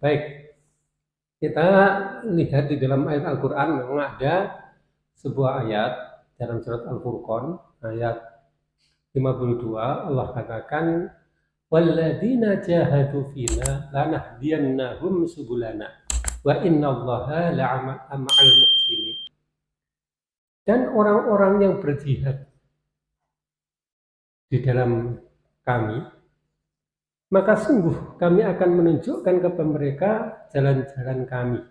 Baik, kita lihat di dalam ayat Al-Quran memang ada sebuah ayat dalam surat Al-Furqan ayat 52. Allah katakan walladzina jahadu fina lanahdiyannahum subulana wa innallaha la'ama'al muhsinin. Dan orang-orang yang berjihad di dalam kami, maka sungguh kami akan menunjukkan kepada mereka jalan-jalan kami.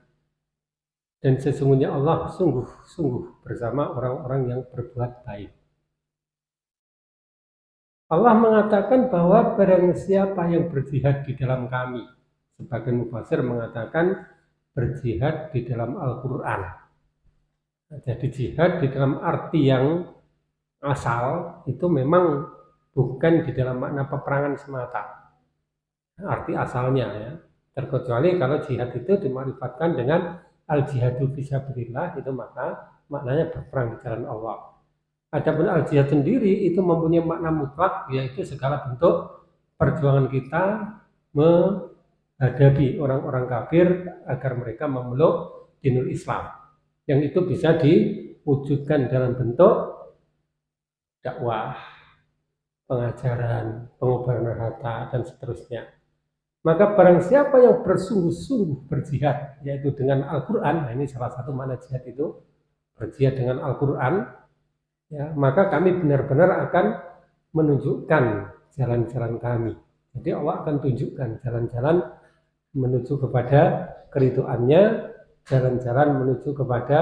Dan sesungguhnya Allah sungguh-sungguh bersama orang-orang yang berbuat baik. Allah mengatakan bahwa barang siapa yang berjihad di dalam kami, sebagian mufassir mengatakan berjihad di dalam Al-Quran. Jadi jihad di dalam arti yang asal itu memang bukan di dalam makna peperangan semata. Arti asalnya ya. Terkecuali kalau jihad itu dimarifatkan dengan al-jihadu fisabilillah, itu maka maknanya berperang di jalan Allah. Adapun al-jihad sendiri itu mempunyai makna mutlak, yaitu segala bentuk perjuangan kita menghadapi orang-orang kafir agar mereka memeluk dinul Islam. Yang itu bisa diwujudkan dalam bentuk dakwah, pengajaran, pengobaran harta, dan seterusnya. Maka barang siapa yang bersungguh-sungguh berjihad, yaitu dengan Al-Quran, nah ini salah satu makna jihad itu, berjihad dengan Al-Quran, ya, maka kami benar-benar akan menunjukkan jalan-jalan kami. Jadi Allah akan tunjukkan jalan-jalan menuju kepada keridhoannya, jalan-jalan menuju kepada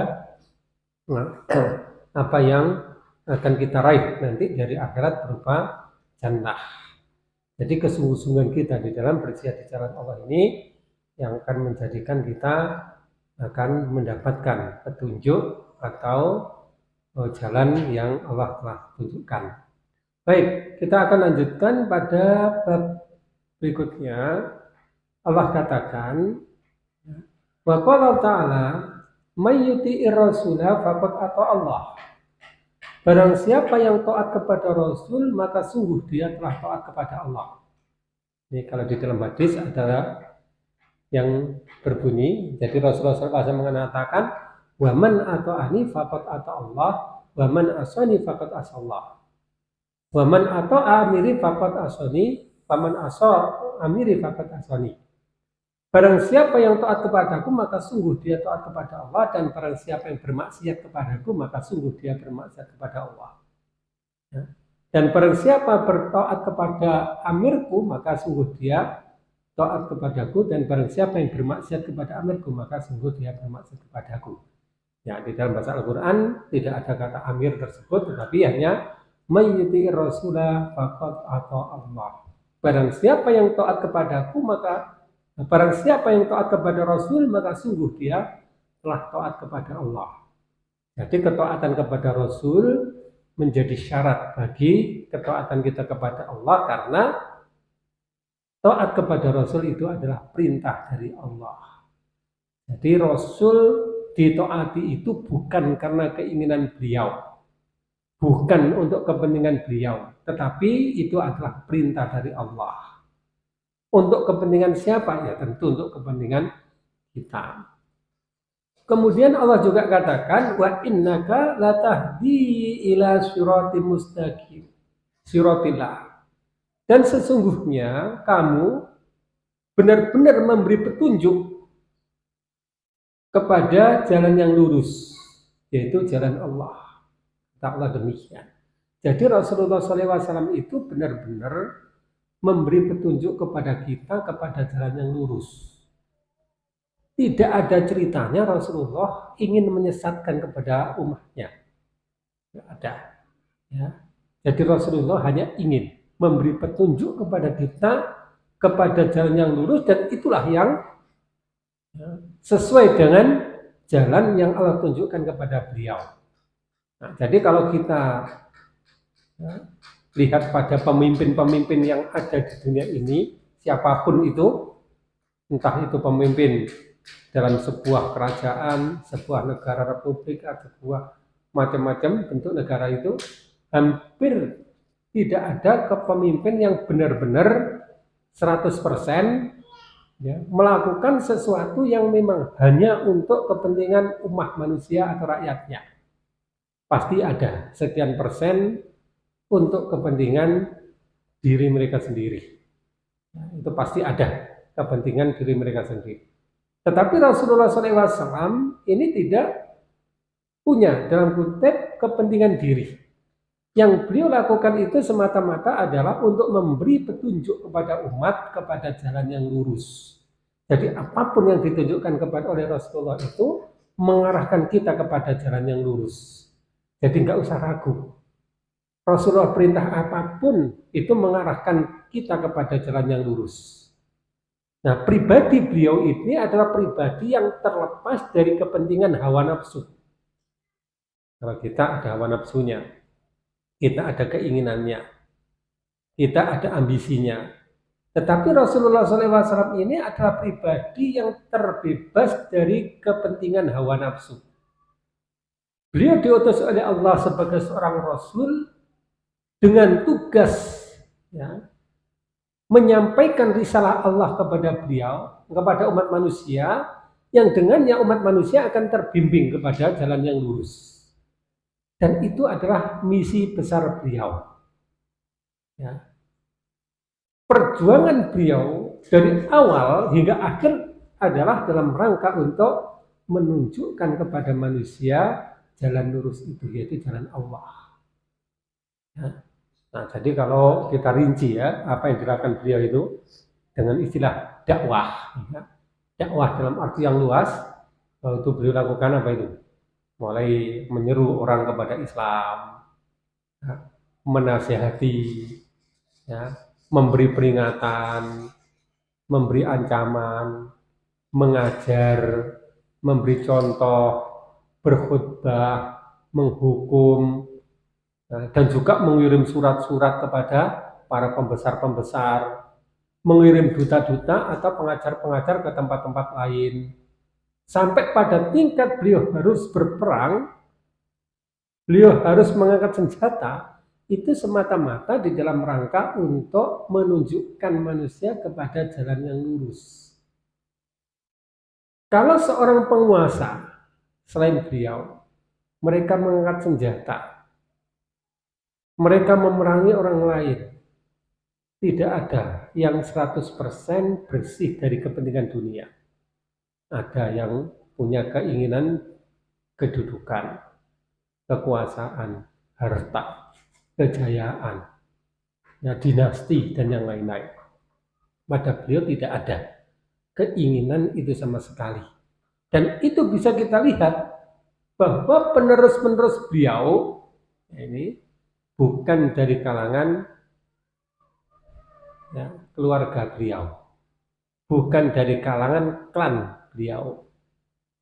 apa yang akan kita raih nanti dari akhirat berupa jannah. Jadi kesungguh-sungguhan kita di dalam berjihad di jalan Allah ini yang akan menjadikan kita akan mendapatkan petunjuk atau jalan yang Allah telah tunjukkan. Baik, kita akan lanjutkan pada bab berikutnya. Allah katakan, wa qala ta'ala may yuti'ir rasula faqad ata Allah. Barang siapa yang taat kepada Rasul, maka sungguh dia telah taat kepada Allah. Ini kalau di dalam hadis ada yang berbunyi, jadi Rasulullah SAW mengatakan, wa man ata'ani faqad ata Allah, wa man asani faqad asallah. Wa man ata'a amiri faqad asani, wa man asa amiri faqad asani. Barang siapa yang taat kepadaku, maka sungguh dia taat kepada Allah, dan barang siapa yang bermaksiat kepadaku, maka sungguh dia bermaksiat kepada Allah. Ya. Dan barang siapa bertaat kepada amirku, maka sungguh dia taat kepadaku, dan barang siapa yang bermaksiat kepada amirku, maka sungguh dia bermaksiat kepadaku. Ya, di dalam bahasa Al-Quran tidak ada kata amir tersebut, tetapi hanya mayyuti'ir rasulah faqad ata Allah. Barang siapa yang taat kepadaku, maka barang siapa yang taat kepada Rasul, maka sungguh dia telah taat kepada Allah. Jadi ketaatan kepada Rasul menjadi syarat bagi ketaatan kita kepada Allah, karena taat kepada Rasul itu adalah perintah dari Allah. Jadi Rasul ditaati itu bukan karena keinginan beliau, bukan untuk kepentingan beliau, tetapi itu adalah perintah dari Allah. Untuk kepentingan siapa? Ya tentu untuk kepentingan kita. Kemudian Allah juga katakan, wa innaka latahdi ila siratim mustaqim, siratillah. Dan sesungguhnya kamu benar-benar memberi petunjuk kepada jalan yang lurus, yaitu jalan Allah. Allah demikian. Jadi Rasulullah SAW itu benar-benar memberi petunjuk kepada kita kepada jalan yang lurus. Tidak ada ceritanya Rasulullah ingin menyesatkan kepada umatnya. Tidak ada. Ya. Jadi Rasulullah hanya ingin memberi petunjuk kepada kita kepada jalan yang lurus, dan itulah yang sesuai dengan jalan yang Allah tunjukkan kepada beliau. Nah, jadi kalau kita lihat pada pemimpin-pemimpin yang ada di dunia ini, siapapun itu, entah itu pemimpin dalam sebuah kerajaan, sebuah negara republik, atau sebuah macam-macam bentuk negara itu, hampir tidak ada kepemimpin yang benar-benar 100% ya, melakukan sesuatu yang memang hanya untuk kepentingan umat manusia atau rakyatnya. Pasti ada sekian persen untuk kepentingan diri mereka sendiri. Nah, itu pasti ada kepentingan diri mereka sendiri. Tetapi Rasulullah SAW ini tidak punya dalam kutip kepentingan diri. Yang beliau lakukan itu semata-mata adalah untuk memberi petunjuk kepada umat kepada jalan yang lurus. Jadi apapun yang ditunjukkan kepada oleh Rasulullah itu mengarahkan kita kepada jalan yang lurus. Jadi nggak usah ragu. Rasulullah perintah apapun itu mengarahkan kita kepada jalan yang lurus. Nah, pribadi beliau ini adalah pribadi yang terlepas dari kepentingan hawa nafsu. Kalau kita ada hawa nafsunya, kita ada keinginannya, kita ada ambisinya. Tetapi Rasulullah SAW ini adalah pribadi yang terbebas dari kepentingan hawa nafsu. Beliau diutus oleh Allah sebagai seorang Rasul dengan tugas ya, menyampaikan risalah Allah kepada beliau, kepada umat manusia, yang dengannya umat manusia akan terbimbing kepada jalan yang lurus. Dan itu adalah misi besar beliau. Ya. Perjuangan beliau dari awal hingga akhir adalah dalam rangka untuk menunjukkan kepada manusia jalan lurus itu, yaitu jalan Allah. Ya. Nah, jadi kalau kita rinci ya, apa yang dilakukan beliau itu dengan istilah dakwah. Ya. Dakwah dalam arti yang luas, itu beliau lakukan apa itu? Mulai menyeru orang kepada Islam, ya, menasihati, ya, memberi peringatan, memberi ancaman, mengajar, memberi contoh, berkhutbah, menghukum, dan juga mengirim surat-surat kepada para pembesar-pembesar, mengirim duta-duta atau pengajar-pengajar ke tempat-tempat lain. Sampai pada tingkat beliau harus berperang, beliau harus mengangkat senjata, itu semata-mata di dalam rangka untuk menunjukkan manusia kepada jalan yang lurus. Kalau seorang penguasa selain beliau, mereka mengangkat senjata, mereka memerangi orang lain, tidak ada yang 100% bersih dari kepentingan dunia. Ada yang punya keinginan kedudukan, kekuasaan, harta, kejayaan, ya, dinasti, dan yang lain-lain. Pada beliau tidak ada keinginan itu sama sekali. Dan itu bisa kita lihat bahwa penerus-penerus beliau ini bukan dari kalangan ya, keluarga beliau, bukan dari kalangan klan beliau,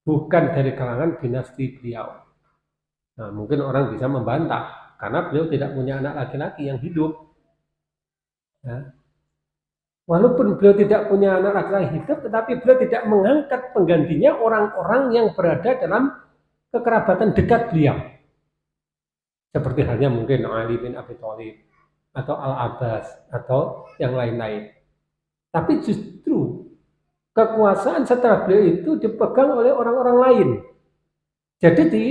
bukan dari kalangan dinasti beliau. Nah, mungkin orang bisa membantah karena beliau tidak punya anak laki-laki yang hidup. Ya. Walaupun beliau tidak punya anak laki-laki hidup, tetapi beliau tidak mengangkat penggantinya orang-orang yang berada dalam kekerabatan dekat beliau. Seperti halnya mungkin Ali bin Abi Thalib atau Al-Abbas atau yang lain-lain. Tapi justru kekuasaan setelah beliau itu dipegang oleh orang-orang lain. Jadi di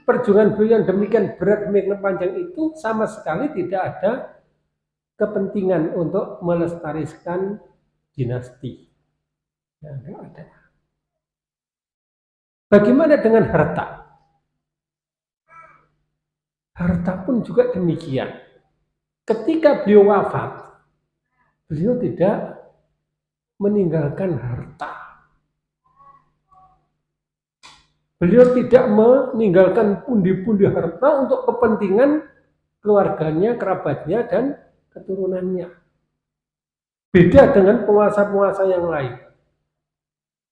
perjuangan beliau yang demikian berat, demikian panjang itu sama sekali tidak ada kepentingan untuk melestarikan dinasti. Ya, tidak ada. Bagaimana dengan harta? Harta pun juga demikian. Ketika beliau wafat, beliau tidak meninggalkan harta. Beliau tidak meninggalkan pundi-pundi harta untuk kepentingan keluarganya, kerabatnya, dan keturunannya. Beda dengan penguasa-penguasa yang lain.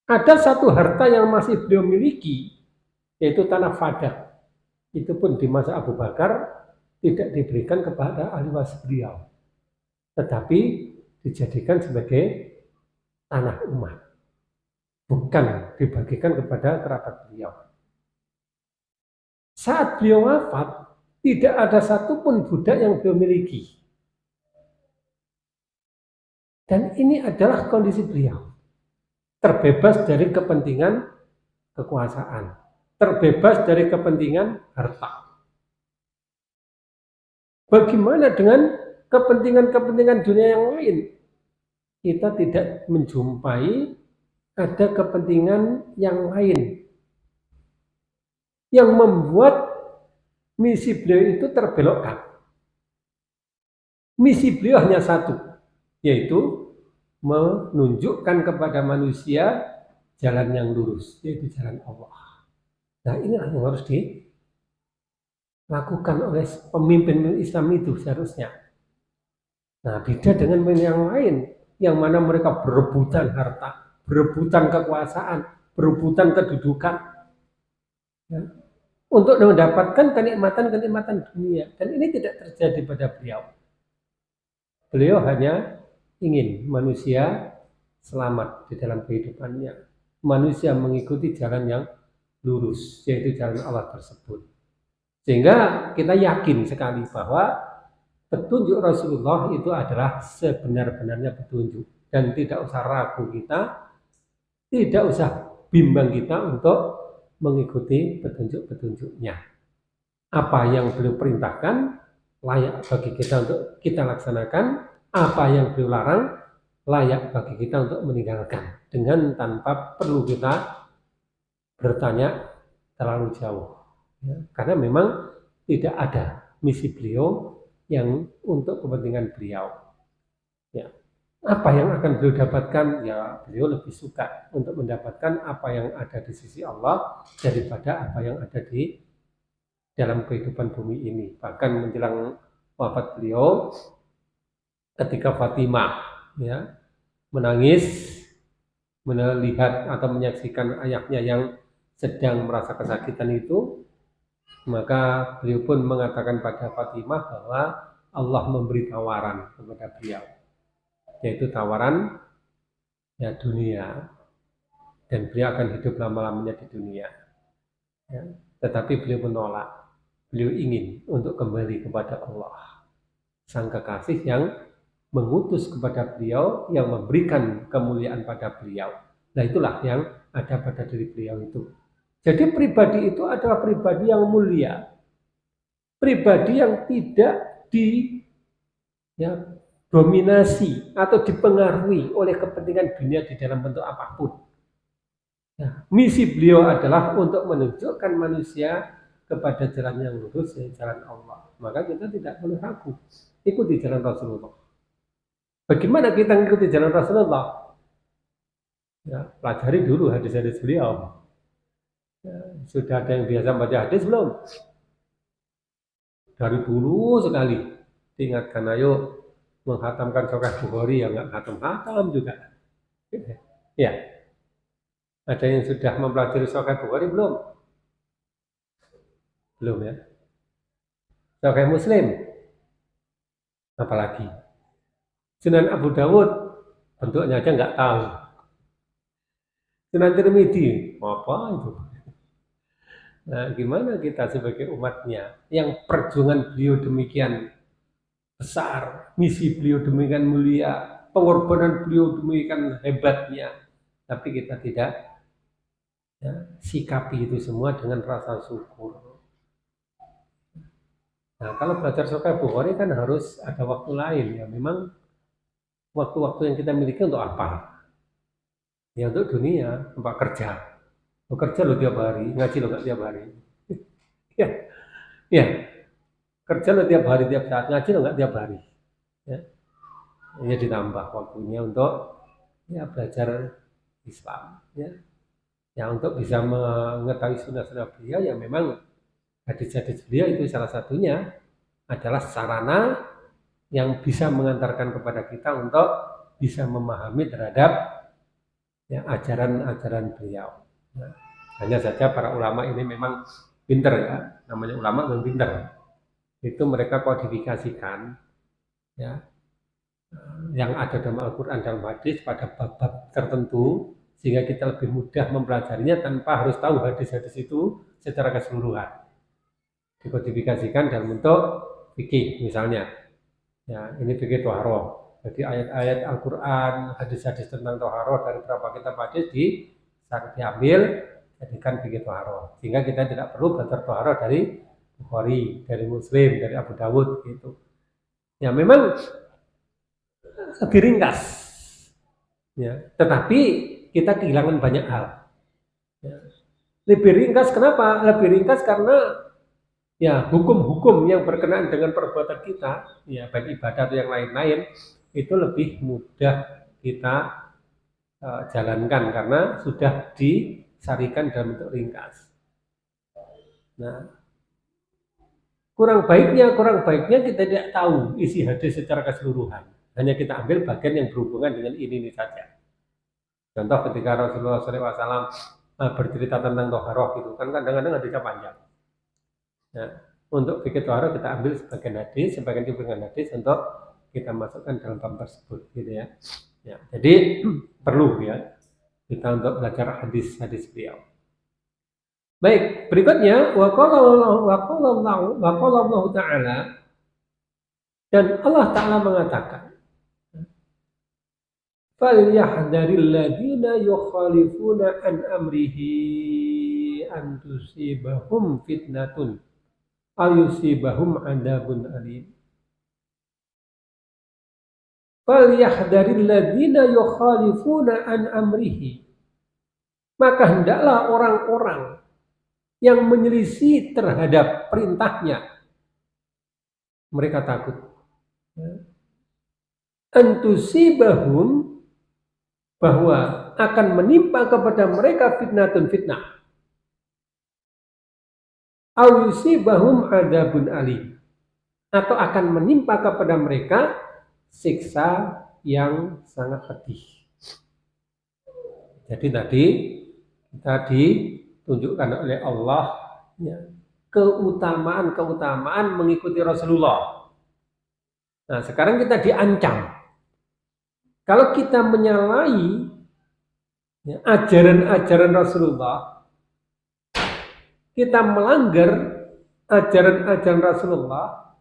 Ada satu harta yang masih beliau miliki, yaitu tanah Fadak. Itu pun di masa Abu Bakar tidak diberikan kepada ahli waris beliau, tetapi dijadikan sebagai tanah umat, bukan dibagikan kepada kerabat beliau. Saat beliau wafat, tidak ada satupun budak yang beliau miliki. Dan ini adalah kondisi beliau. terbebas dari kepentingan kekuasaan, terbebas dari kepentingan harta. Bagaimana dengan kepentingan-kepentingan dunia yang lain? Kita tidak menjumpai ada kepentingan yang lain yang membuat misi beliau itu terbelokkan. Misi beliau hanya satu, yaitu menunjukkan kepada manusia jalan yang lurus, yaitu jalan Allah. Nah, inilah yang harus dilakukan oleh pemimpin Islam itu seharusnya. Nah, beda dengan yang lain, yang mana mereka berebutan harta, berebutan kekuasaan, berebutan kedudukan, ya, untuk mendapatkan kenikmatan-kenikmatan dunia. Dan ini tidak terjadi pada beliau. Beliau hanya ingin manusia selamat di dalam kehidupannya. Manusia mengikuti jalan yang lurus, yaitu jalan Allah tersebut. Sehingga kita yakin sekali bahwa petunjuk Rasulullah itu adalah sebenar-benarnya petunjuk. Dan tidak usah ragu kita, tidak usah bimbang kita untuk mengikuti petunjuk-petunjuknya. Apa yang beliau perintahkan layak bagi kita untuk kita laksanakan, apa yang beliau larang layak bagi kita untuk meninggalkan, dengan tanpa perlu kita bertanya terlalu jauh, ya, karena memang tidak ada misi beliau yang untuk kepentingan beliau, ya. Apa yang akan beliau dapatkan, ya beliau lebih suka untuk mendapatkan apa yang ada di sisi Allah daripada apa yang ada di dalam kehidupan bumi ini. Bahkan menjelang wafat beliau, ketika Fatimah, ya, menangis melihat atau menyaksikan ayahnya yang sedang merasa kesakitan itu, maka beliau pun mengatakan pada Fatimah bahwa Allah memberi tawaran kepada beliau, yaitu tawaran, ya, dunia, dan beliau akan hidup lama-lamanya di dunia, ya. Tetapi beliau menolak. Beliau ingin untuk kembali kepada Allah, Sang Kekasih yang mengutus kepada beliau, yang memberikan kemuliaan pada beliau. Nah, itulah yang ada pada diri beliau itu. Jadi pribadi itu adalah pribadi yang mulia, pribadi yang tidak dominasi atau dipengaruhi oleh kepentingan dunia di dalam bentuk apapun. Ya, misi beliau adalah untuk menunjukkan manusia kepada jalan yang lurus, yaitu jalan Allah. Maka kita tidak perlu ragu, ikuti jalan Rasulullah. Bagaimana kita mengikuti jalan Rasulullah? Ya, pelajari dulu hadis-hadis beliau. Ya, sudah ada yang biasa baca hadis belum? Dari dulu sekali diingatkan, ayo menghatamkan Sahih Bukhari, ya nggak hatam juga. Ya, ada yang sudah mempelajari Sahih Bukhari belum? Belum, ya. Sahih Muslim, apalagi Sunan Abu Dawud, bentuknya aja nggak tahu. Sunan Tirmidzi, apa itu? Nah, gimana kita sebagai umatnya yang perjuangan beliau demikian besar, misi beliau demikian mulia, pengorbanan beliau demikian hebatnya, tapi kita tidak, ya, sikapi itu semua dengan rasa syukur. Nah, kalau belajar Sahih Bukhari kan harus ada waktu lain, ya. Memang waktu-waktu yang kita miliki untuk apa? Ya untuk dunia, tempat kerja. Bekerja lo tiap hari, ngaji lo nggak tiap hari. Ya, ya. Kerja lo tiap hari, tiap saat, ngaji lo nggak tiap hari. Ya, ya ditambah waktunya untuk, ya, belajar Islam. Ya, ya untuk bisa mengetahui sunnah-sunnah beliau, ya memang hadis-hadis beliau itu salah satunya adalah sarana yang bisa mengantarkan kepada kita untuk bisa memahami terhadap, ya, ajaran-ajaran beliau. Nah, hanya saja para ulama ini memang pinter, ya, namanya ulama memang pinter. Itu mereka kodifikasikan, ya, yang ada dalam Al-Quran dan hadis pada bab-bab tertentu, sehingga kita lebih mudah mempelajarinya tanpa harus tahu hadis-hadis itu secara keseluruhan. Dikodifikasikan dalam bentuk fikih misalnya, ya, ini fikih Thaharah, Jadi ayat-ayat Al-Quran, hadis-hadis tentang toharoh dari beberapa kitab hadis diambil, jadikan fikih toharoh. Sehingga kita tidak perlu belajar toharoh dari Bukhari, dari Muslim, dari Abu Dawud gitu. Ya memang lebih ringkas. Ya, tetapi kita kehilangan banyak hal. Ya. Lebih ringkas kenapa? Lebih ringkas karena ya hukum-hukum yang berkenaan dengan perbuatan kita, ya baik ibadah atau yang lain-lain, itu lebih mudah kita jalankan karena sudah disarikan dalam bentuk ringkas. Nah, kurang baiknya kita tidak tahu isi hadis secara keseluruhan. Hanya kita ambil bagian yang berhubungan dengan ini saja. Contoh ketika Rasulullah SAW bercerita tentang toharoh gitu kan kadang-kadang hadisnya panjang. Nah, untuk fikih toharoh kita ambil sebagian hadis untuk kita masukkan dalam bab tersebut gitu ya. Ya, jadi perlu ya kita untuk belajar hadis-hadis beliau. Baik, berikutnya waqala Allah Ta'ala, dan Allah Ta'ala mengatakan falyahdharil ladzina yukhalifuna an amrihi an tusibahum fitnatun aw yusibahum adzabun alim. Falyahdharil ladzina yukhalifuna an amrihi, maka hendaklah orang-orang yang menyelisih terhadap perintahnya mereka takut antusibahum, bahwa akan menimpa kepada mereka fitnah au yusibahum adzabun alim, atau akan menimpa kepada mereka siksa yang sangat pedih. Jadi tadi kita ditunjukkan oleh Allah ya, keutamaan mengikuti Rasulullah. Nah, sekarang kita diancam. Kalau kita menyalahi ya, ajaran-ajaran Rasulullah, kita melanggar ajaran-ajaran Rasulullah,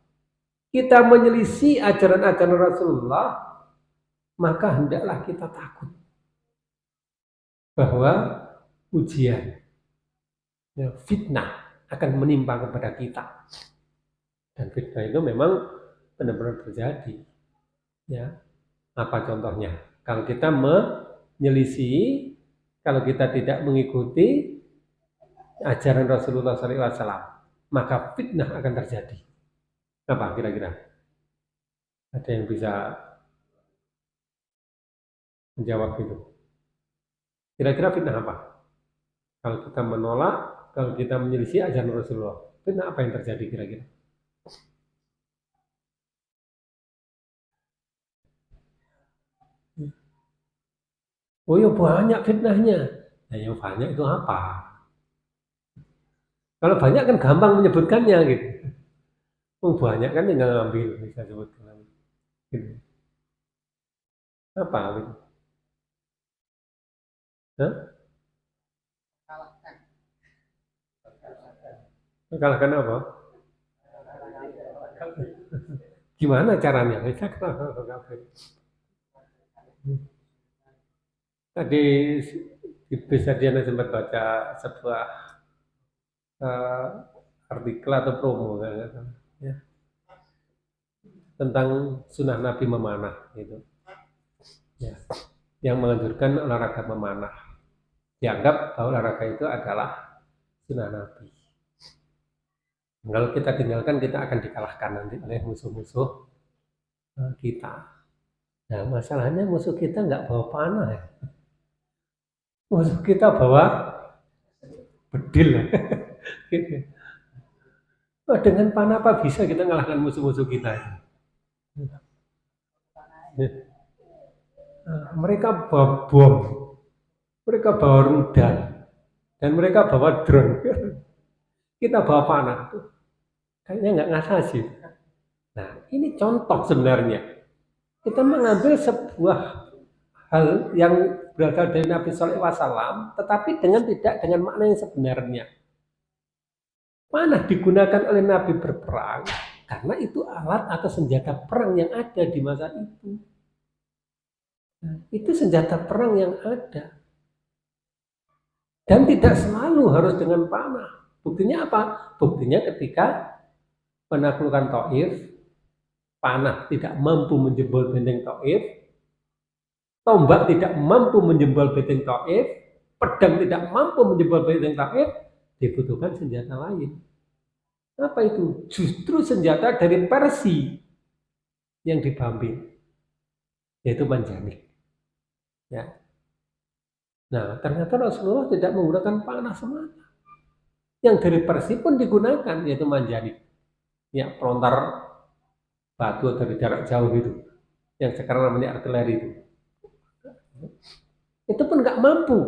kita menyelisih ajaran-ajaran Rasulullah, maka hendaklah kita takut bahwa ujian, ya, fitnah akan menimpa kepada kita. Dan fitnah itu memang benar-benar terjadi. Ya, apa contohnya? Kalau kita menyelisih, kalau kita tidak mengikuti ajaran Rasulullah SAW, maka fitnah akan terjadi. Apa kira-kira? Ada yang bisa menjawab itu? Kira-kira fitnah apa? Kalau kita menolak, kalau kita menyelisih ajaran Rasulullah, fitnah apa yang terjadi kira-kira? Oh ya banyak fitnahnya. Nah, yang banyak itu apa? Kalau banyak kan gampang menyebutkannya gitu. Oh banyak kan tinggal ngambil bisa sebutkan. Gitu. Apa gitu? Hah? Kalahkan apa? Gimana caranya? Kita kalahkan kafir. Tadi di bisa dia sempat baca sebuah artikel atau promo kan, ya, tentang sunnah Nabi memanah gitu, ya, yang menganjurkan olahraga memanah. Dianggap bahwa olahraga itu adalah sunnah Nabi. Kalau kita tinggalkan, kita akan dikalahkan nanti oleh musuh-musuh kita. Nah, masalahnya musuh kita nggak bawa panah ya. Musuh kita bawa bedil. Oh, dengan panah apa bisa kita mengalahkan musuh-musuh kita? Mereka bawa bom, mereka bawa rudal, dan mereka bawa drone. Kita bawa panah. Kayaknya nggak ngatasi. Nah, ini contoh sebenarnya. Kita mengambil sebuah hal yang berasal dari Nabi SAW, tetapi tidak dengan makna yang sebenarnya. Panah digunakan oleh Nabi berperang karena itu alat atau senjata perang yang ada di masa itu. Itu senjata perang yang ada. Dan tidak selalu harus dengan panah. Buktinya apa? Buktinya ketika penaklukan Taif, panah tidak mampu menjebol benteng Taif, tombak tidak mampu menjebol benteng Taif, pedang tidak mampu menjebol benteng Taif, dibutuhkan senjata lain. Apa itu? Justru senjata dari Persia yang dibambing, yaitu manjanik. Ya. Nah, ternyata Rasulullah tidak menggunakan panah semata. Yang dari Persia pun digunakan, yaitu manjanik. Ya, pelontar batu dari jarak jauh itu, yang sekarang namanya artileri itu. Itu pun nggak mampu.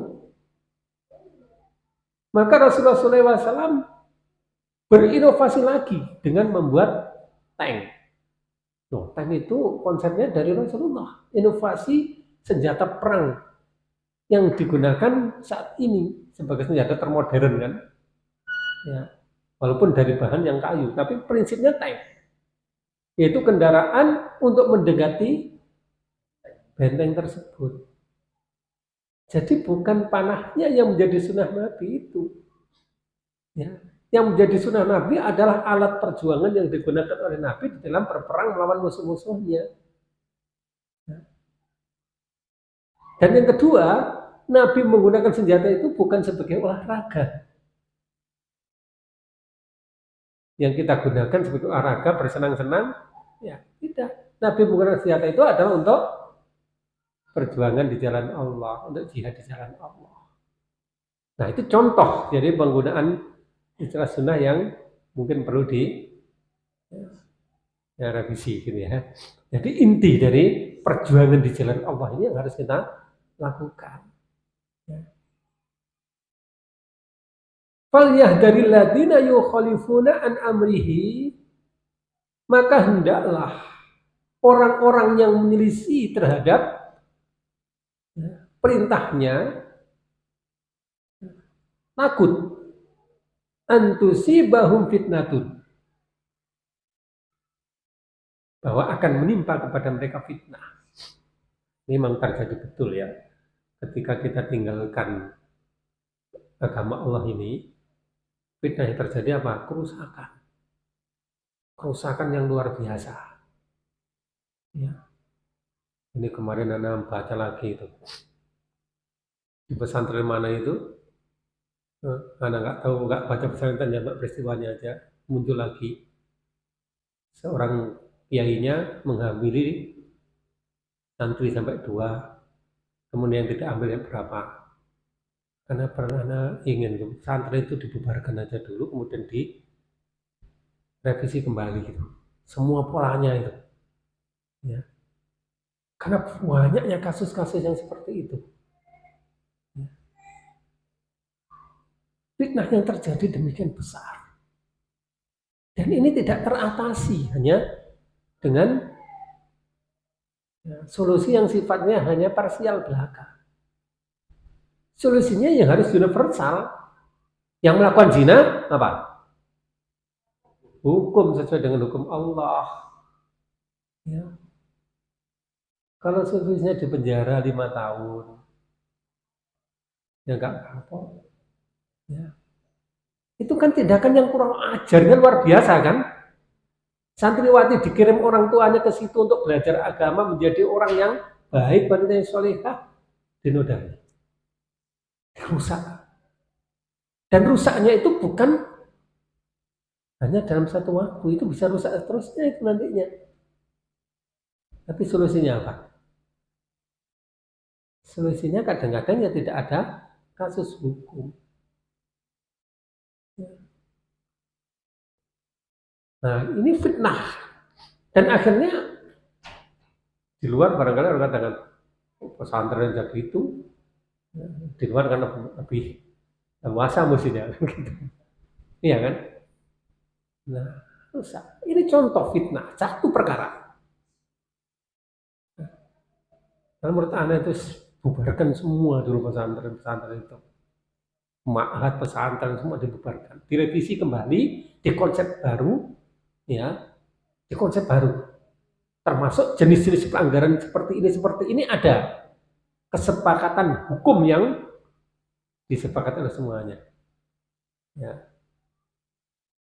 Maka Rasulullah SAW berinovasi lagi dengan membuat tank. Loh, tank itu konsepnya dari Rasulullah. Inovasi senjata perang yang digunakan saat ini sebagai senjata termodern kan. Ya, walaupun dari bahan yang kayu, tapi prinsipnya tank. Yaitu kendaraan untuk mendekati benteng tersebut. Jadi bukan panahnya yang menjadi sunnah Nabi itu. Ya. Yang menjadi sunnah Nabi adalah alat perjuangan yang digunakan oleh Nabi dalam berperang melawan musuh-musuhnya. Dan yang kedua, Nabi menggunakan senjata itu bukan sebagai olahraga. Yang kita gunakan sebagai olahraga bersenang-senang, ya tidak. Nabi menggunakan senjata itu adalah untuk perjuangan di jalan Allah, untuk jihad di jalan Allah. Nah itu contoh jadi penggunaan istilah sunnah yang mungkin perlu revisi gitu ya. Jadi inti dari perjuangan di jalan Allah ini yang harus kita lakukan. Falyahdharil ladzina yukhalifuna an amrihi, maka hendaklah orang-orang yang menyelisih terhadap perintahnya takut antusibahum fitnatun, bahwa akan menimpa kepada mereka fitnah. Ini memang terjadi betul ya. Ketika kita tinggalkan agama Allah ini, fitnah yang terjadi apa? Kerusakan. Kerusakan yang luar biasa. Ya. Ini kemarin Anda baca lagi itu. Di pesantren mana itu? Anda nggak tahu, nggak baca pesantren, ya peristiwanya aja. Muncul lagi. Seorang kiainya menghamili santri sampai 2, kemudian tidak ambil yang berapa. Karena pernah ingin santri itu dibubarkan aja dulu, kemudian direvisi kembali gitu. Semua polanya itu. Ya. Karena banyaknya kasus-kasus yang seperti itu. Ya. Fitnah yang terjadi demikian besar. Dan ini tidak teratasi hanya dengan solusi yang sifatnya hanya parsial belaka. Solusinya yang harus universal. Yang melakukan zina apa? Hukum sesuai dengan hukum Allah. Ya. Kalau solusinya di penjara 5 tahun, ya nggak apa-apa. Ya. Itu kan tindakan yang kurang ajarnya luar biasa kan? Santriwati dikirim orang tuanya ke situ untuk belajar agama, menjadi orang yang baik, wanita yang solehah, dinodai. Rusak. Dan rusaknya itu bukan hanya dalam satu waktu, itu bisa rusak terusnya itu nantinya. Tapi solusinya apa? Solusinya kadang-kadang ya tidak ada kasus hukum. Nah ini fitnah. Dan akhirnya di luar barangkali orang katakan pesantren jadi itu, di luar kan lebih luasa mestinya. Iya kan? Nah, rusak. Ini contoh fitnah, satu perkara. Nah, menurut Anda itu bubarkan semua dulu pesantren itu. Ma'had pesantren semua dibubarkan. Direvisi kembali, di konsep baru, ya, di konsep baru. Termasuk jenis-jenis pelanggaran seperti ini ada. kesepakatan hukum yang disepakati oleh semuanya. Ya.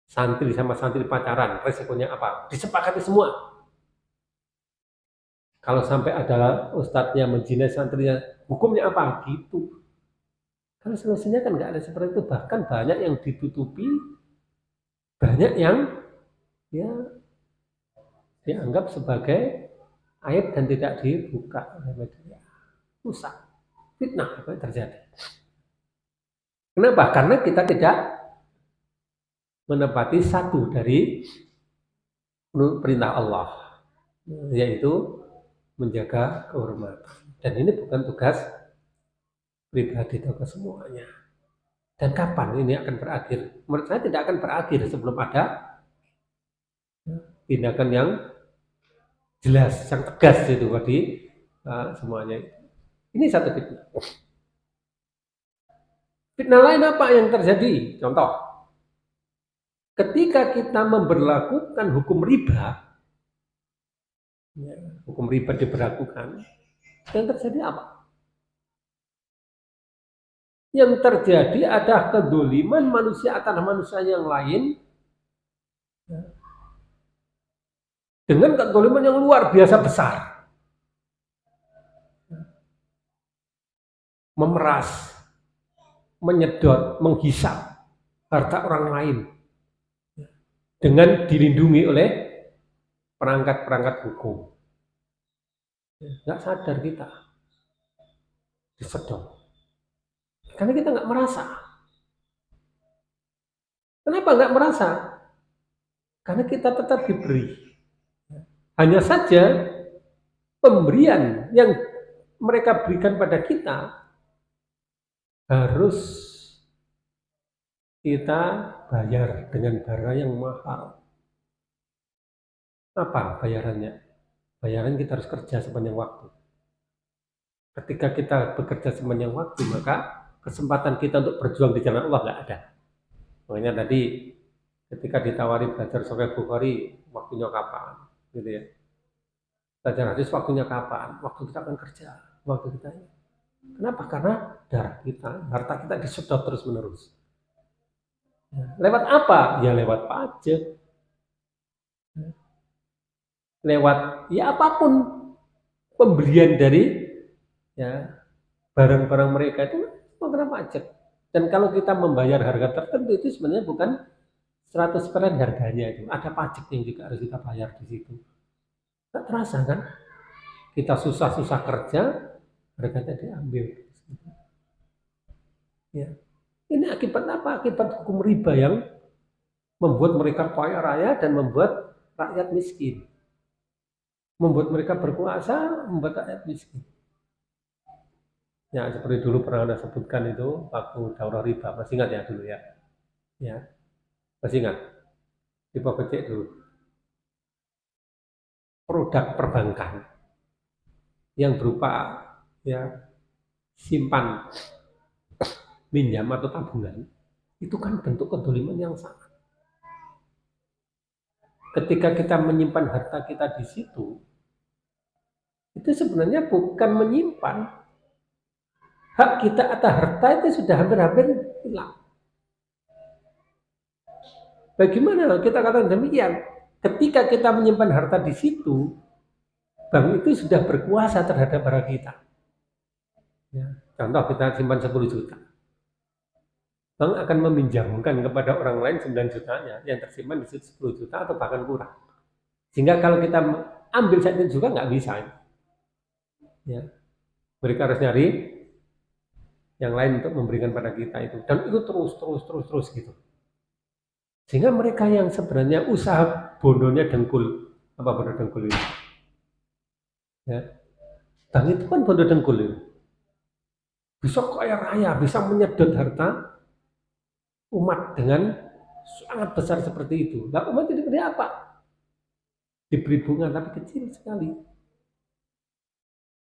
Santri sama santri pacaran, resikonya apa? Disepakati semua. Kalau sampai ada ustadznya menjinai santrinya, hukumnya apa? Gitu. Karena solusinya kan nggak ada seperti itu. Bahkan banyak yang ditutupi, banyak yang ya dianggap sebagai aib dan tidak dibuka oleh media. Rusak, fitnah apa yang terjadi. Kenapa? Karena kita tidak menepati satu dari perintah Allah, yaitu menjaga kehormatan. Dan ini bukan tugas pribadi atau semuanya. Dan kapan ini akan berakhir? Menurut saya tidak akan berakhir sebelum ada tindakan yang jelas, yang tegas itu bagi semuanya. Ini satu fitnah. Fitnah lain apa yang terjadi? Contoh, ketika kita memberlakukan hukum riba, hukum riba diberlakukan, yang terjadi apa? Yang terjadi ada kedoliman manusia atas manusia yang lain dengan kedoliman yang luar biasa besar. Memeras, menyedot, menghisap harta orang lain dengan dilindungi oleh perangkat-perangkat hukum. Nggak sadar kita disedot. Karena kita nggak merasa. Kenapa nggak merasa? Karena kita tetap diberi. Hanya saja pemberian yang mereka berikan pada kita harus kita bayar dengan barang yang mahal. Apa bayarannya? Bayaran kita harus kerja sepanjang waktu. Ketika kita bekerja sepanjang waktu, maka kesempatan kita untuk berjuang di jalan Allah nggak ada. Makanya tadi ketika ditawari belajar Sahih Bukhari, waktunya kapan? Gitu ya. Belajar hadis waktunya kapan? Waktu kita akan kerja, waktu kita ini. Kenapa? Karena darah kita, harta kita disedot terus menerus. Lewat apa? Ya lewat pajak. Lewat ya apapun pembelian dari ya barang-barang mereka itu mengenai pajak. Dan kalau kita membayar harga tertentu itu sebenarnya bukan 100% harganya itu. Ada pajak yang juga harus kita bayar di situ. Tak terasa kan? Kita susah-susah kerja, harganya diambil. Ya. Ini akibat apa? Akibat hukum riba yang membuat mereka kaya raya dan membuat rakyat miskin. Membuat mereka berkuasa, membuat rakyat miskin. Ya, seperti dulu pernah Anda sebutkan itu waktu daurah riba, masih ingat ya dulu ya? Ya, masih ingat? Riba kecil dulu. Produk perbankan yang berupa ya simpan, minjam atau tabungan, itu kan bentuk kedoliman yang sama. Ketika kita menyimpan harta kita di situ, itu sebenarnya bukan menyimpan. Hak kita atas harta itu sudah hampir-hampir hilang. Bagaimana kita katakan demikian? Ketika kita menyimpan harta di situ, bank itu sudah berkuasa terhadap barang kita. Ya, contoh kita simpan 10 juta. Bank akan meminjamkan kepada orang lain 9 jutanya yang tersimpan di situ 10 juta atau bahkan kurang. Sehingga kalau kita ambil saat itu juga nggak bisa. Ya. Mereka harus nyari yang lain untuk memberikan pada kita itu. Dan itu terus gitu. Sehingga mereka yang sebenarnya usaha bondonya dengkul. Apa bondo dengkul itu? Ya. Bank itu kan bondo dengkul itu. Bisa kaya raya, bisa menyedot harta umat dengan sangat besar seperti itu. Nah, umat itu diberi apa? Diberi bunga tapi kecil sekali.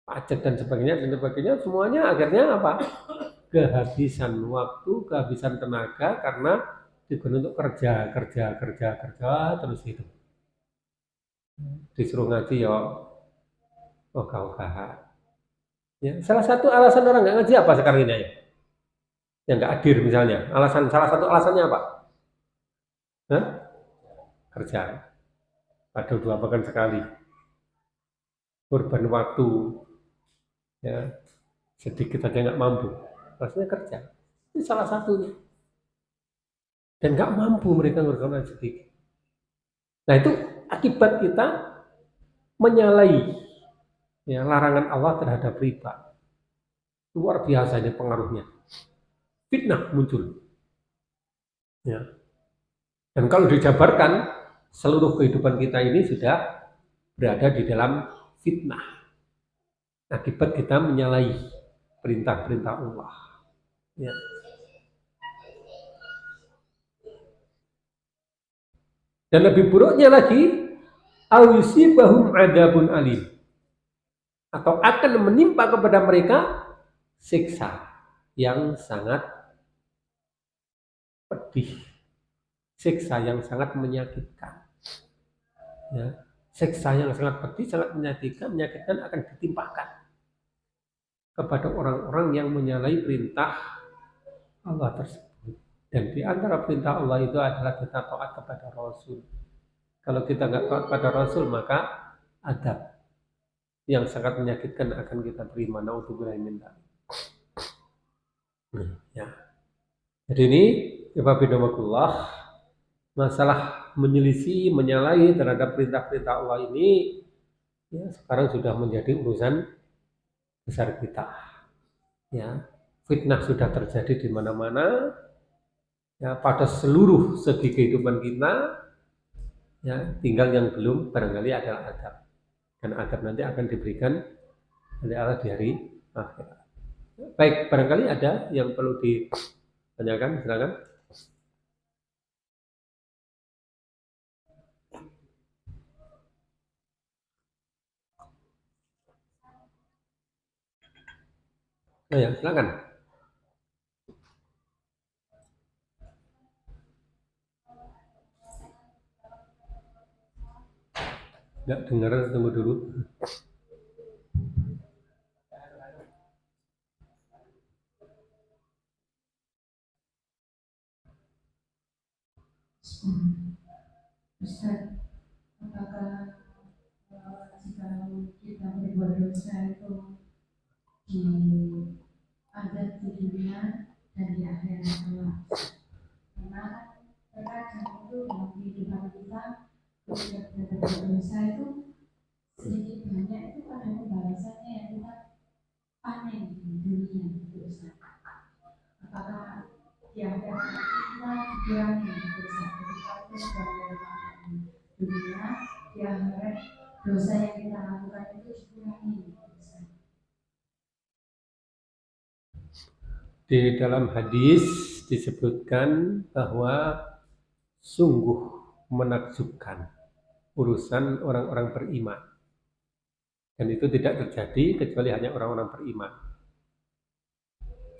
Pajak dan sebagainya semuanya akhirnya apa? Kehabisan waktu, kehabisan tenaga karena digunakan untuk kerja terus itu. Disuruh ngaji ya ogah-ogahan. Ya, salah satu alasan orang nggak ngaji apa sekarang ini ya? Yang nggak hadir misalnya. Salah satu alasannya apa? Hah? Kerja. Padahal dua pekan sekali. Korban waktu, ya sedikit aja nggak mampu. Rasanya kerja. Ini salah satunya. Dan nggak mampu mereka ngerjakan sedikit. Nah itu akibat kita menyalahi ya, larangan Allah terhadap riba. Luar biasa ini pengaruhnya. Fitnah muncul. Ya. Dan kalau dijabarkan, seluruh kehidupan kita ini sudah berada di dalam fitnah. Akibat kita menyalahi perintah-perintah Allah. Ya. Dan lebih buruknya lagi, awsibahum adabun alim, atau akan menimpa kepada mereka siksa yang sangat pedih, siksa yang sangat menyakitkan. Ya. Siksa yang sangat pedih, sangat menyakitkan akan ditimpakan kepada orang-orang yang menyalahi perintah Allah tersebut. Dan di antara perintah Allah itu adalah kita taat kepada Rasul. Kalau kita nggak taat pada Rasul, maka adab yang sangat menyakitkan akan kita terima. Naudzubillah min dzalik. Ya. Jadi ini Ibadillah, masalah menyelisih, menyalahi terhadap perintah-perintah Allah ini ya, sekarang sudah menjadi urusan besar kita. Ya, fitnah sudah terjadi di mana-mana. Ya, pada seluruh segi kehidupan kita, ya, tinggal yang belum barangkali adalah adab. Dan adab nanti akan diberikan oleh Allah di hari akhirat. Baik, barangkali ada yang perlu ditanyakan, silakan. Oh ya, silakan. Nggak dengar, tunggu dulu. Ustaz, apakah jika kita berbuat dosa itu di ada di dunia dan di akhirat kelak? Karena terkadang itu dalam kehidupan kita ketika kita berbuat dosa itu sedikit banyak itu ada pembalasannya yang kita panen di dunia itu Ustaz. Apakah di akhirat kita dikurangi dosa ketika kita sudah melakukan dunia di akhirat dosa yang kita lakukan itu dikurangi Ustaz? Di dalam hadis disebutkan bahwa sungguh menakjubkan urusan orang-orang beriman. Dan itu tidak terjadi kecuali hanya orang-orang beriman.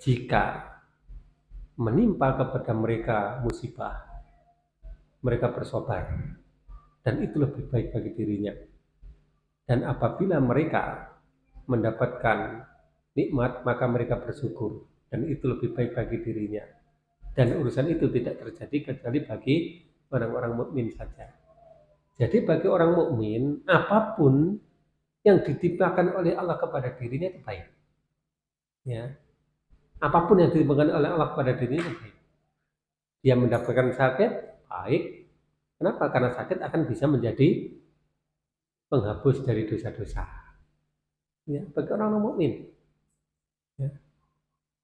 Jika menimpa kepada mereka musibah, mereka bersabar. Dan itu lebih baik bagi dirinya. Dan apabila mereka mendapatkan nikmat, maka mereka bersyukur. Dan itu lebih baik bagi dirinya. Dan urusan itu tidak terjadi kecuali bagi orang-orang mukmin saja. Jadi bagi orang mukmin, apapun yang ditimpakan oleh Allah kepada dirinya itu baik. Ya, apapun yang ditimpakan oleh Allah kepada dirinya itu baik. Dia mendapatkan sakit, baik. Kenapa? Karena sakit akan bisa menjadi penghapus dari dosa-dosa. Ya, bagi orang mukmin. Ya.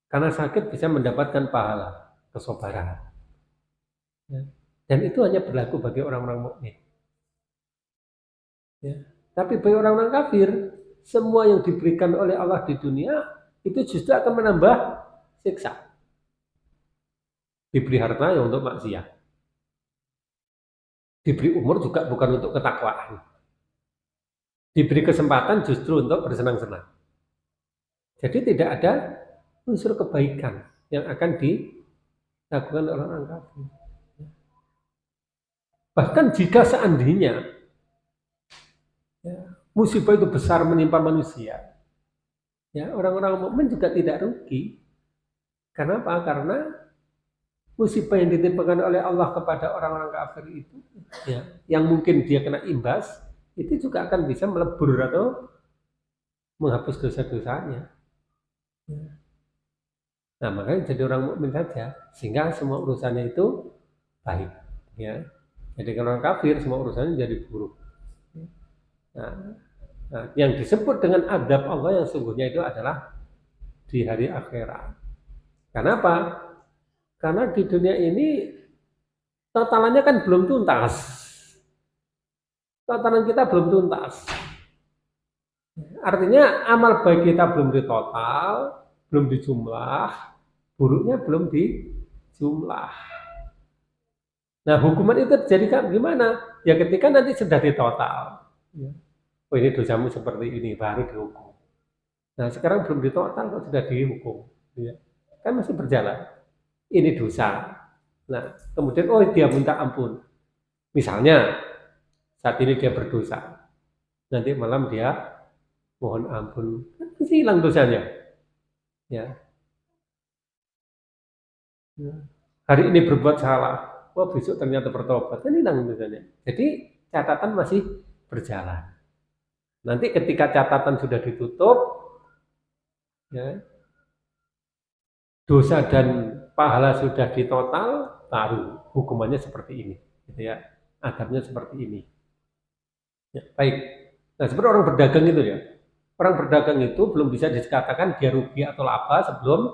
Karena sakit bisa mendapatkan pahala, kesabaran. Ya. Dan itu hanya berlaku bagi orang-orang mukmin. Ya. Tapi bagi orang-orang kafir, semua yang diberikan oleh Allah di dunia itu justru akan menambah siksa. Diberi harta ya untuk maksiat. Diberi umur juga bukan untuk ketakwaan. Diberi kesempatan justru untuk bersenang-senang. Jadi tidak ada unsur kebaikan yang akan dilakukan oleh orang kafir. Bahkan jika seandainya ya, musibah itu besar menimpa manusia, Ya, orang-orang mukmin juga tidak rugi. Karena apa? Karena musibah yang ditimpakan oleh Allah kepada orang-orang kafir itu, ya, yang mungkin dia kena imbas, itu juga akan bisa melebur atau menghapus dosa-dosanya. Ya. Nah, makanya jadi orang mukmin saja, sehingga semua urusannya itu baik. Ya. Jadi kalau orang kafir, semua urusannya jadi buruk. Nah, yang disebut dengan adab Allah yang sungguhnya itu adalah di hari akhirat. Kenapa? Karena di dunia ini totalannya kan belum tuntas. Tatanan kita belum tuntas. Artinya amal baik kita belum ditotal, belum dijumlah, buruknya belum dijumlah. Nah, hukuman itu terjadi gimana? Ya ketika nanti sudah ditotal. Ya. Oh, ini dosamu seperti ini, baru dihukum. Nah, sekarang belum ditotal kok sudah dihukum. Ya. Kan masih berjalan. Ini dosa. Nah, kemudian oh dia minta ampun. Misalnya saat ini dia berdosa. Nanti malam dia mohon ampun. Kan masih hilang dosanya. Ya. Ya. Hari ini berbuat salah. Wah, besok ternyata bertobat. Kan hilang dosanya. Jadi catatan masih berjalan. Nanti ketika catatan sudah ditutup, ya, dosa dan pahala sudah ditotal, baru hukumannya seperti ini, gitu ya, adabnya seperti ini. Ya, baik. Nah, seperti orang berdagang itu ya, orang berdagang itu belum bisa dikatakan dia rugi atau laba sebelum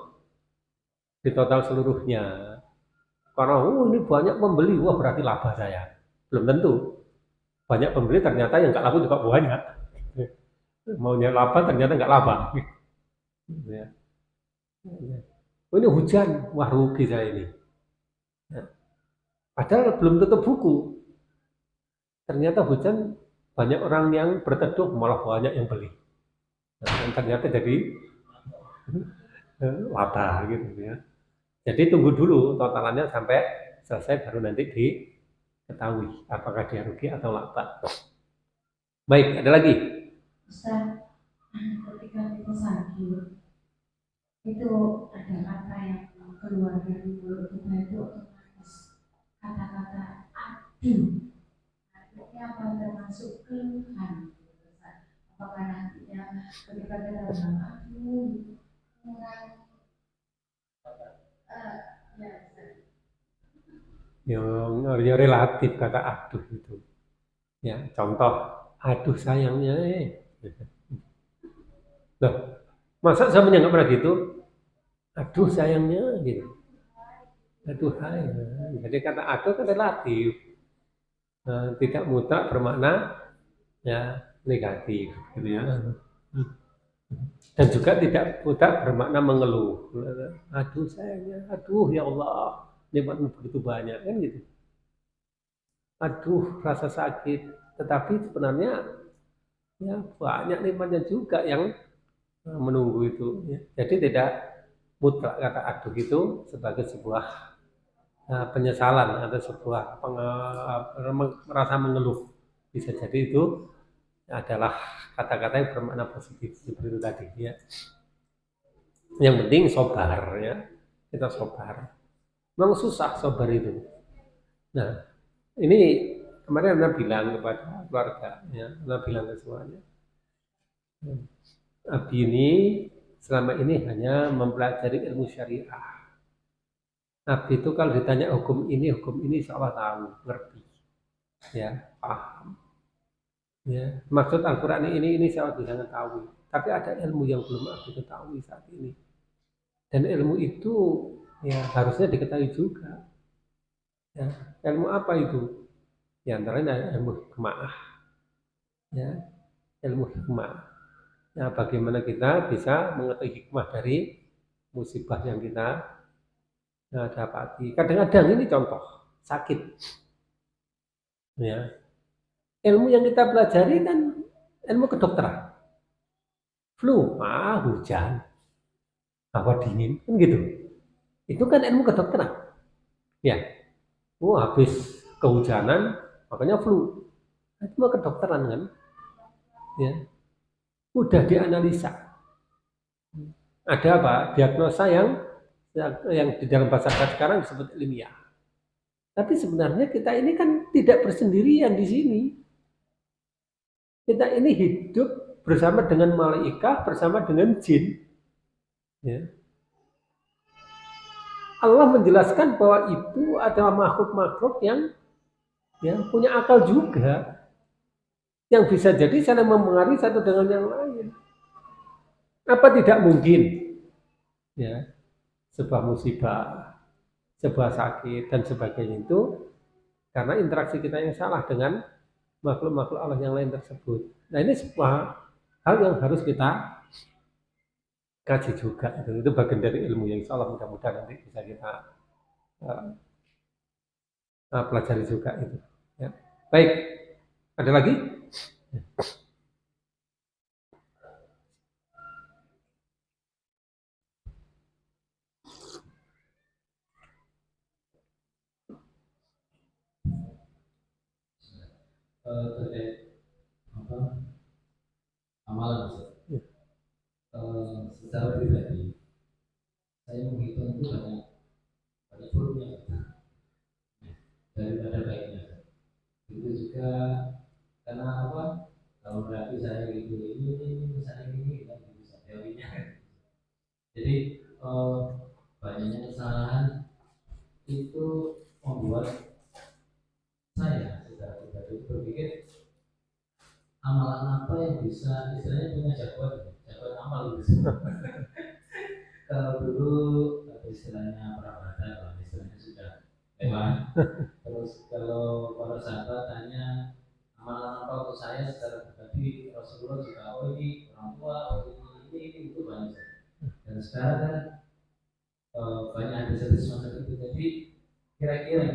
ditotal seluruhnya. Karena ini banyak pembeli, wah berarti laba saya. Belum tentu. Banyak pembeli ternyata yang nggak laku juga banyak. Maunya laba ternyata nggak laba. Ya. Oh, ini hujan, wah rugi saya ini. Ya. Padahal belum tutup buku. Ternyata hujan banyak orang yang berteduh, malah banyak yang beli. Nah, dan ternyata jadi laba gitu ya. Jadi tunggu dulu totalannya sampai selesai baru nanti diketahui apakah dia rugi atau laba. Baik, ada lagi. Ustaz, ketika kita sakit, itu ada kata yang keluar dari mulut kita itu otomatis kata-kata aduh. Ini apa termasuk keluhan? Apakah nantinya ketika kita bilang aduh, kurang Yang relatif kata aduh itu. Ya, contoh, aduh sayangnya. Loh, masa saya nggak pernah gitu? Aduh sayangnya gitu. Aduh hai. Jadi kata aduh kan relatif. Tidak mutlak bermakna ya negatif gitu ya. Dan juga tidak mutlak bermakna mengeluh. Aduh sayangnya, aduh ya Allah, nikmatmu begitu banyak kan gitu. Aduh rasa sakit, tetapi sebenarnya ya banyak nikmatnya juga yang menunggu itu. Ya. Jadi tidak mutlak kata aduh itu sebagai sebuah penyesalan atau sebuah merasa mengeluh. Bisa jadi itu adalah kata-kata yang bermakna positif seperti itu tadi ya. Yang penting sobar ya, kita sobar. Memang susah sobar itu. Nah, ini kemarin Anda bilang kepada keluarga, ya, Anda bilang ke semuanya. Abi ini selama ini hanya mempelajari ilmu syariah. Abi itu kalau ditanya hukum ini, insya Allah tahu, ngerti, ya, paham. Ya, maksud Al-Quran ini saya bisa mengetahui. Tapi ada ilmu yang belum Abi ketahui saat ini. Dan ilmu itu ya harusnya diketahui juga. Ya, ilmu apa itu? Ya antaranya ilmu hikmah. Ya, ilmu hikmah. Ya, bagaimana kita bisa mengetahui hikmah dari musibah yang kita dapati. Kadang-kadang ini contoh sakit. Ya, ilmu yang kita pelajari kan ilmu kedokteran. Flu, hujan, hawa dingin, kan gitu. Itu kan ilmu kedokteran. Ya, habis kehujanan, makanya flu. Itu mah kedokteran kan. Ya, udah dianalisa. ada apa? Diagnosa yang di dalam bahasa sekarang disebut ilmiah. Tapi sebenarnya kita ini kan tidak bersendirian di sini. Kita ini hidup bersama dengan malaikat, bersama dengan jin. Ya. Allah menjelaskan bahwa itu adalah makhluk-makhluk yang punya akal juga, yang bisa jadi saling mempengaruhi satu dengan yang lain. Apa tidak mungkin ya sebuah musibah, sebuah sakit dan sebagainya itu karena interaksi kita yang salah dengan makhluk-makhluk Allah yang lain tersebut. Nah ini sebuah hal yang harus kita kaji juga. Itu bagian dari ilmu yang insya Allah mudah-mudahan nanti bisa kita uh, pelajari juga itu. Ya. Baik, ada lagi? Terkait apa amalan Ya. Secara pribadi saya menghitung itu banyak buruknya daripada baiknya. Itu juga karena apa? Kalau berarti saya gitu ini misalnya ini kan bisa teorinya. Jadi banyaknya kesalahan itu membuat saya secara pribadi berpikir amalan apa yang bisa istilahnya punya jagoan amal gitu. Kalau dulu istilahnya perabadan, kalau istilahnya sudah lewat. Terus kalau para sahabat tanya amalan apa untuk saya secara pribadi, Rasulullah juga ini orang tua, ini itu banyak. Dan sekarang kan banyak hadis-hadis semacam itu. Jadi kira-kira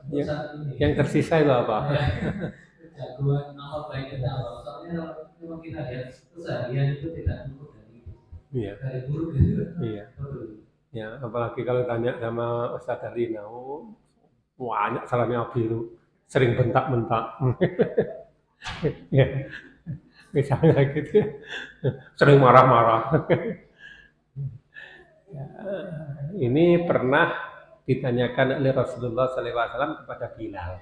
Ya, saat ini yang tersisa itu apa? jagoan amal baik kita apa? Soalnya memang kita lihat keseharian itu tidak cukup dari buruk gitu. Iya. Ya, apalagi kalau tanya sama Ustadz Arina, banyak salahnya biru, sering bentak-bentak. Ya, misalnya gitu, sering marah-marah. Ya, ini pernah ditanyakan oleh Rasulullah SAW kepada Bilal.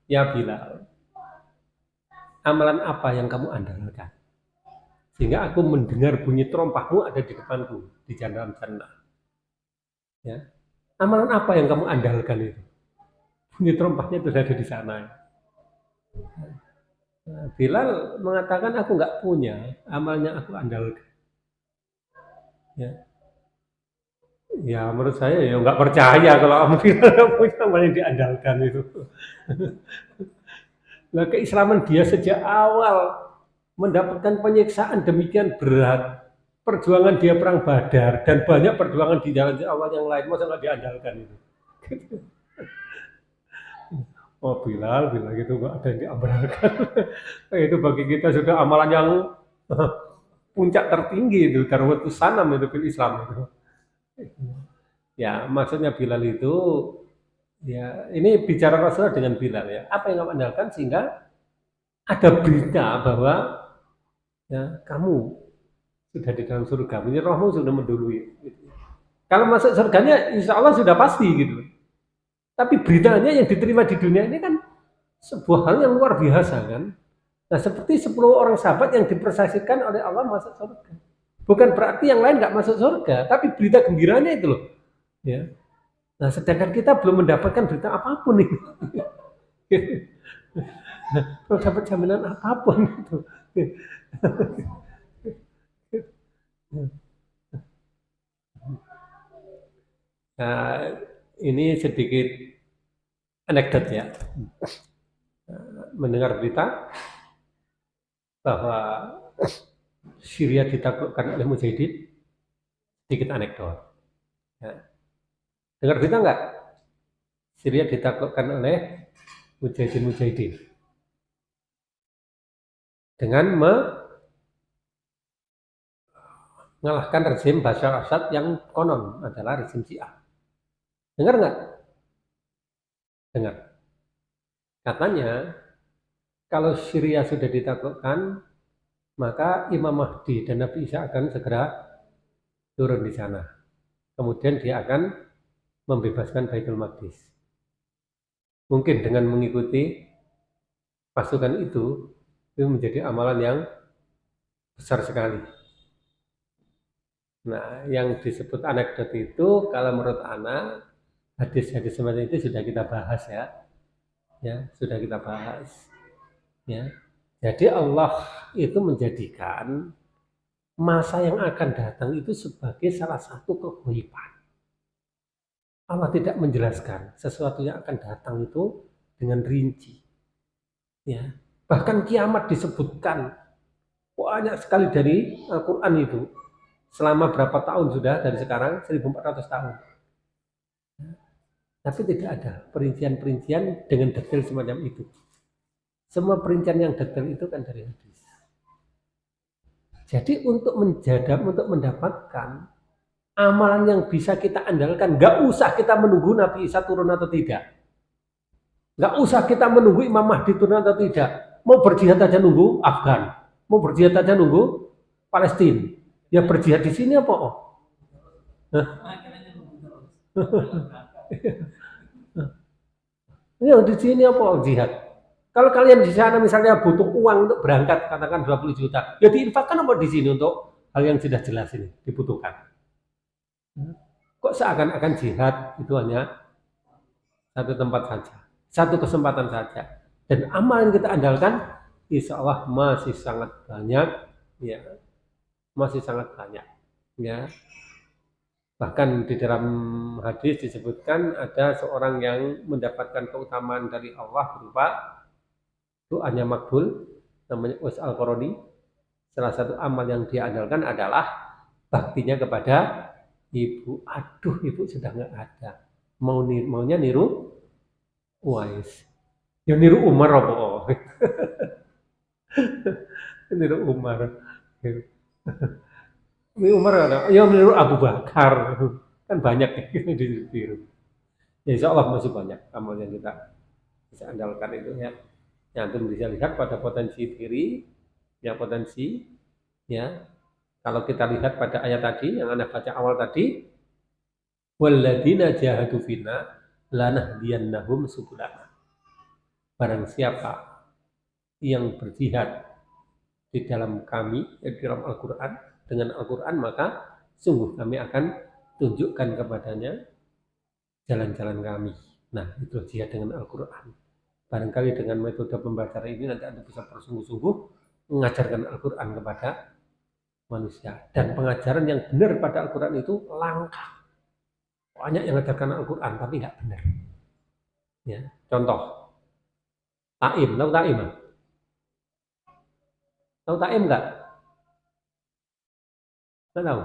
Ya Bilal, amalan apa yang kamu andalkan? Sehingga aku mendengar bunyi terompahmu ada di depanku di jalan jannah. Ya. Amalan apa yang kamu andalkan itu? Bunyi terompahnya itu ada di sana. Nah, Bilal mengatakan aku nggak punya, amalnya aku andalkan. Ya. Ya menurut saya ya nggak percaya kalau amal Bilal nggak punya amal yang diandalkan itu. Nah keislaman dia sejak awal mendapatkan penyiksaan demikian berat, perjuangan dia perang Badar dan banyak perjuangan di jalan Allah yang lain, masa nggak diandalkan itu? Oh Bilal gitu nggak ada yang diandalkan. Itu bagi kita sudah amalan yang puncak tertinggi itu, darwatus sanam itu fil Islam itu. Ya maksudnya Bilal itu ya ini bicara Rasulullah dengan Bilal ya. Apa yang kamu andalkan sehingga ada berita bahwa ya kamu sudah di dalam surga, rohmu sudah mendului. Gitu. Kalau masuk surganya, insya Allah sudah pasti gitu. Tapi beritanya yang diterima di dunia ini kan sebuah hal yang luar biasa kan. Nah seperti 10 orang sahabat yang dipersaksikan oleh Allah masuk surga. Bukan berarti yang lain nggak masuk surga, tapi berita gembiranya itu loh. Ya. Nah sedangkan kita belum mendapatkan berita apapun itu. Belum dapat jaminan apapun itu. Nah, ini sedikit anekdot ya. Mendengar berita bahwa Syria ditaklukkan oleh Mujahidin, sedikit anekdot. Ya. Dengar berita enggak? Syria ditaklukkan oleh Mujahidin dengan mengalahkan rezim Bashar Assad yang konon adalah rezim Syiah. Dengar nggak? Dengar. Katanya kalau Syria sudah ditaklukkan, maka Imam Mahdi dan Nabi Isa akan segera turun di sana. Kemudian dia akan membebaskan Baitul Maqdis. Mungkin dengan mengikuti pasukan itu menjadi amalan yang besar sekali. Nah, yang disebut anekdot itu kalau menurut anak hadis-hadis semacam itu sudah kita bahas ya sudah kita bahas, ya. Jadi Allah itu menjadikan masa yang akan datang itu sebagai salah satu keghaiban. Allah tidak menjelaskan sesuatu yang akan datang itu dengan rinci, ya. Bahkan kiamat disebutkan banyak sekali dari Al-Quran itu. Selama berapa tahun sudah dari sekarang? 1400 tahun. Tapi tidak ada perincian-perincian dengan detail semacam itu. Semua perincian yang detail itu kan dari hadis. Jadi untuk mendapatkan amalan yang bisa kita andalkan, nggak usah kita menunggu Nabi Isa turun atau tidak. Nggak usah kita menunggu Imam Mahdi turun atau tidak. Mau berjihad aja nunggu Afgan. Mau berjihad aja nunggu Palestina. Ya berjihad di sini apa? Ya di sini apa jihad? Kalau kalian di sana misalnya butuh uang untuk berangkat, katakan 20 juta, ya diinfakkan apa di sini untuk hal yang sudah jelas ini dibutuhkan. Kok seakan-akan jihad itu hanya satu tempat saja, satu kesempatan saja. Dan amal yang kita andalkan, insya Allah masih sangat banyak, ya, masih sangat banyak, ya. Bahkan di dalam hadis disebutkan ada seorang yang mendapatkan keutamaan dari Allah berupa doanya makbul, namanya Uwais Al-Qarani. Salah satu amal yang dia andalkan adalah baktinya kepada ibu. Aduh, ibu sudah nggak ada. Maunya niru Uwais. Ya niru Umar apa? Niru Umar. Ini Umar ada. Ya niru Abu Bakar. Kan banyak yang ditiru. Ya insya Allah masih banyak amal yang kita bisa andalkan itu ya. Yang antum bisa lihat pada potensi diri, yang potensi ya. Kalau kita lihat pada ayat tadi yang Anda baca awal tadi, walladzina jahadu fina lanahdiyannahum subulana. Barang siapa yang berjihad di dalam kami, di dalam Al-Quran, dengan Al-Quran, maka sungguh kami akan tunjukkan kepadanya jalan-jalan kami. Nah, itu jihad dengan Al-Quran. Barangkali dengan metode pembelajaran ini nanti Anda bisa bersungguh-sungguh mengajarkan Al-Quran kepada manusia. Dan pengajaran yang benar pada Al-Quran itu langka. Banyak yang mengajarkan Al-Quran tapi nggak benar. Ya, contoh, Taim, tahu Taim? Tahu Taim nggak? Nggak tahu.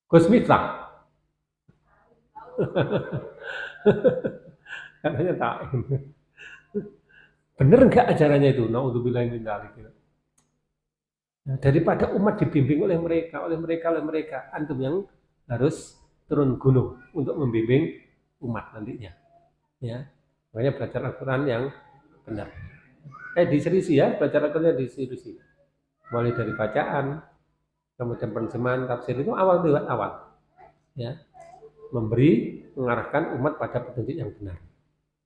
Gus Miftah. Katanya Taim. Bener nggak ajarannya itu? Naudzubillahi min dzalik. Nah, daripada umat dibimbing oleh mereka, antum yang harus turun gunung untuk membimbing umat nantinya. Ya, makanya belajar Al-Quran yang benar. Diseriusi ya, belajar Al-Quran diseriusi. Mulai dari bacaan, kemudian penerjemahan tafsir itu awal, ya, mengarahkan umat pada petunjuk yang benar.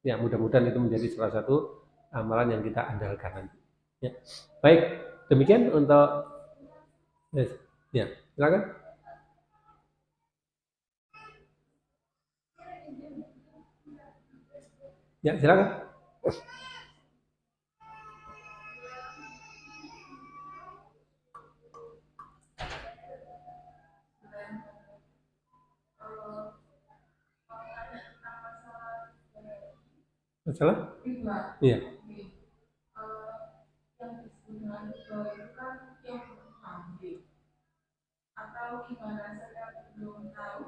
Ya, mudah-mudahan itu menjadi salah satu amalan yang kita andalkan nanti. Ya, baik. Demikian untuk ya, silakan. Ya, silakan. Masalah? Iya. Yang disebut dengan itu kan yang belum paham atau gimana saya belum tahu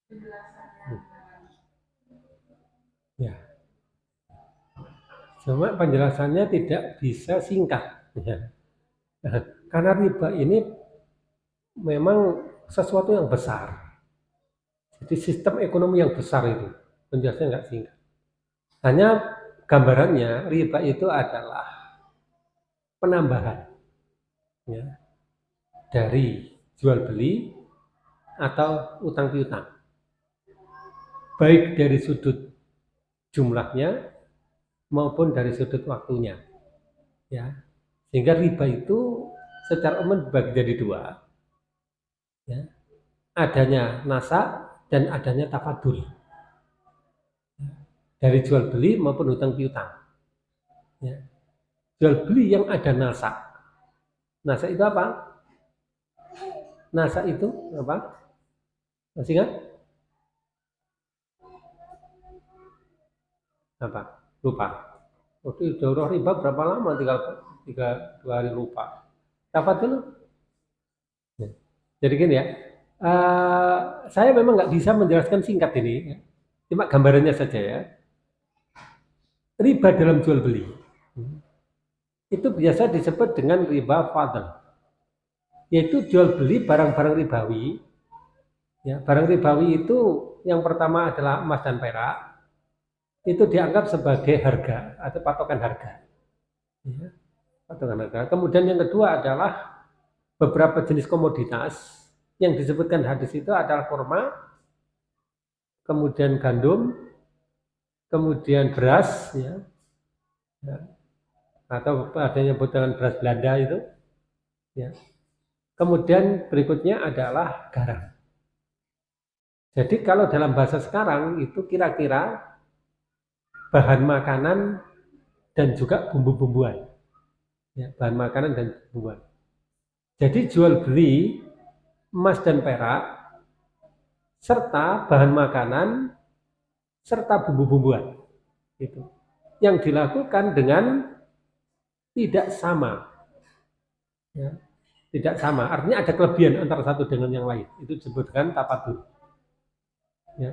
penjelasannya. Ya. Cuma penjelasannya tidak bisa singkat. Ya. Karena riba ini memang sesuatu yang besar. Jadi sistem ekonomi yang besar itu. Penjelasannya nggak singkat. Hanya gambarannya riba itu adalah penambahan. Ya. dari jual beli atau utang piutang, baik dari sudut jumlahnya maupun dari sudut waktunya, ya. Sehingga riba itu secara umum dibagi jadi dua, ya. Adanya nasa dan adanya tafadul, dari jual beli maupun utang piutang, ya. Jual beli yang ada nasa, nasa itu apa? Nasa itu apa? Masih ingat? Apa? Lupa. Waktu daurah riba berapa lama? Dua hari lupa. Dapat dulu. Ya. Jadi gini ya. Saya memang nggak bisa menjelaskan singkat ini. Ya. Cuma gambarannya saja ya. Riba dalam jual beli. Itu biasa disebut dengan riba fadl. Yaitu jual beli barang-barang ribawi. Ya, barang ribawi itu yang pertama adalah emas dan perak. Itu dianggap sebagai harga atau patokan harga. Ya, patokan harga. Kemudian yang kedua adalah beberapa jenis komoditas yang disebutkan hadis itu adalah kurma, kemudian gandum, kemudian beras, ya, atau ada yang disebut dengan beras Belanda itu. Ya. Kemudian berikutnya adalah garam. Jadi kalau dalam bahasa sekarang itu kira-kira bahan makanan dan juga bumbu-bumbuan. Ya, bahan makanan dan bumbuan. Jadi jual beli emas dan perak serta bahan makanan serta bumbu-bumbuan. Itu yang dilakukan dengan tidak sama. Ya, tidak sama. Artinya ada kelebihan antara satu dengan yang lain. Itu disebutkan tafadul. Ya.